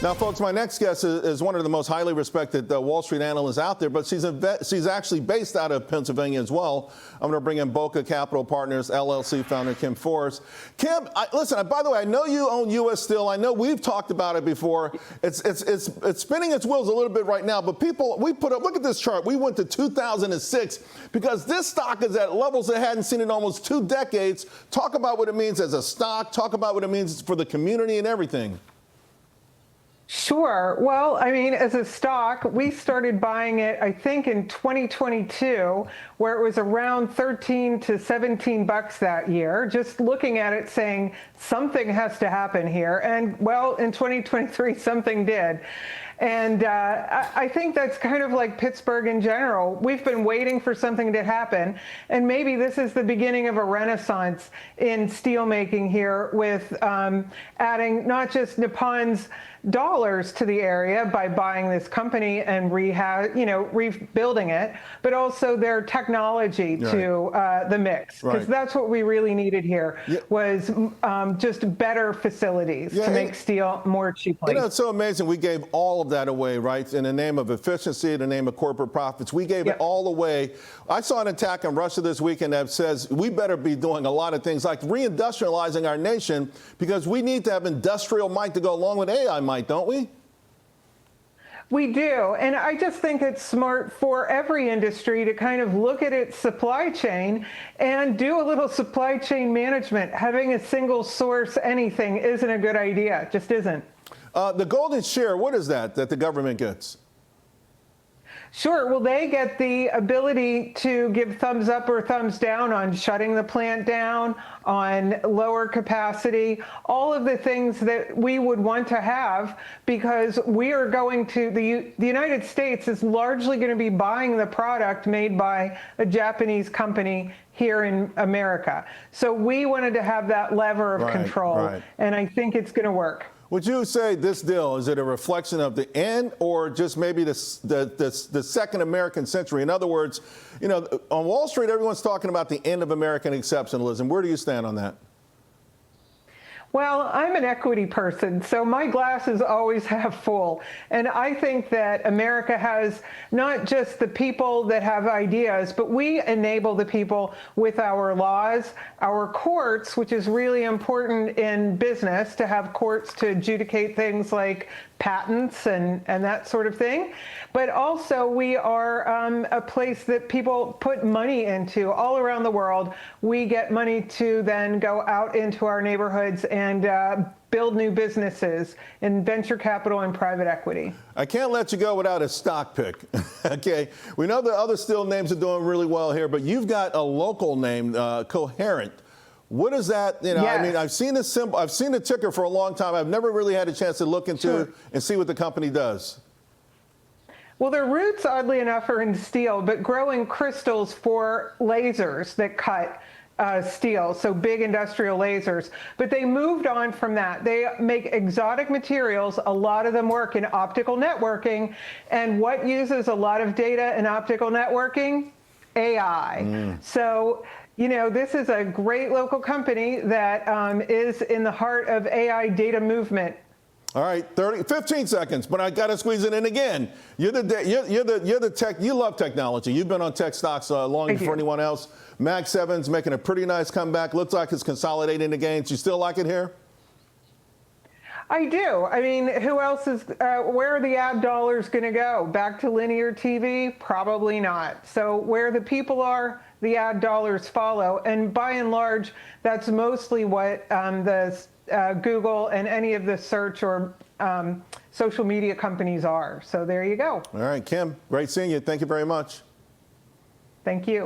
Now, folks, my next guest is one of the most highly respected Wall Street analysts out there, but she's actually based out of Pennsylvania as well. I'm going to bring in Bokeh Capital Partners LLC founder Kim Forrest. Kim, listen, by the way, I know you own U.S. Steel. I know we've talked about it before. It's spinning its wheels a little bit right now, but people, look at this chart. We went to 2006 because this stock is at levels it hadn't seen in almost 2 decades. Talk about what it means as a stock. Talk about what it means for the community and everything. Sure. Well, I mean, as a stock, we started buying it, I think, in 2022, where it was around 13 to 17 bucks that year, just looking at it saying something has to happen here. And well, in 2023, something did. And I think that's kind of like Pittsburgh in general. We've been waiting for something to happen. And maybe this is the beginning of a renaissance in steelmaking here with adding not just Nippon's dollars to the area by buying this company and rebuilding it, but also their technology to the mix. Because that's what we really needed here was just better facilities to make steel more cheaply. You know, it's so amazing. We gave all of that away, right? In the name of efficiency, in the name of corporate profits. We gave it all away. I saw an attack on Russia this weekend that says we better be doing a lot of things like reindustrializing our nation because we need to have industrial might to go along with AI might, don't we? We do. And I just think it's smart for every industry to kind of look at its supply chain and do a little supply chain management. Having a single source anything isn't a good idea. It just isn't. The golden share, what is that the government gets? Sure. Well, they get the ability to give thumbs up or thumbs down on shutting the plant down, on lower capacity, all of the things that we would want to have because we are going to, the United States is largely going to be buying the product made by a Japanese company here in America. So we wanted to have that lever of control, and I think it's going to work. Would you say this deal, is it a reflection of the end or just maybe the second American century? In other words, you know, on Wall Street, everyone's talking about the end of American exceptionalism. Where do you stand on that? Well, I'm an equity person, so my glass is always half full. And I think that America has not just the people that have ideas, but we enable the people with our laws, our courts, which is really important in business to have courts to adjudicate things like patents and that sort of thing. But also we are a place that people put money into all around the world. We get money to then go out into our neighborhoods and build new businesses in venture capital and private equity. I can't let you go without a stock pick. Okay, we know the other steel names are doing really well here, but you've got a local name, Coherent. What is that? You know, I mean, I've seen the symbol, I've seen the ticker for a long time. I've never really had a chance to look into and see what the company does. Well, their roots, oddly enough, are in steel, but growing crystals for lasers that cut steel, so big industrial lasers. But they moved on from that. They make exotic materials. A lot of them work in optical networking. And what uses a lot of data in optical networking? AI. So, you know, this is a great local company that is in the heart of AI data movement. All right, 15 seconds, but I got to squeeze it in again. You're the tech. You love technology. You've been on tech stocks long before anyone else. Mag 7's making a pretty nice comeback. Looks like it's consolidating the gains. You still like it here? I do. I mean, who else is, where are the ad dollars going to go? Back to linear TV? Probably not. So where the people are, the ad dollars follow. And by and large, that's mostly what Google and any of the search or social media companies are. So there you go. All right, Kim, great seeing you. Thank you very much. Thank you.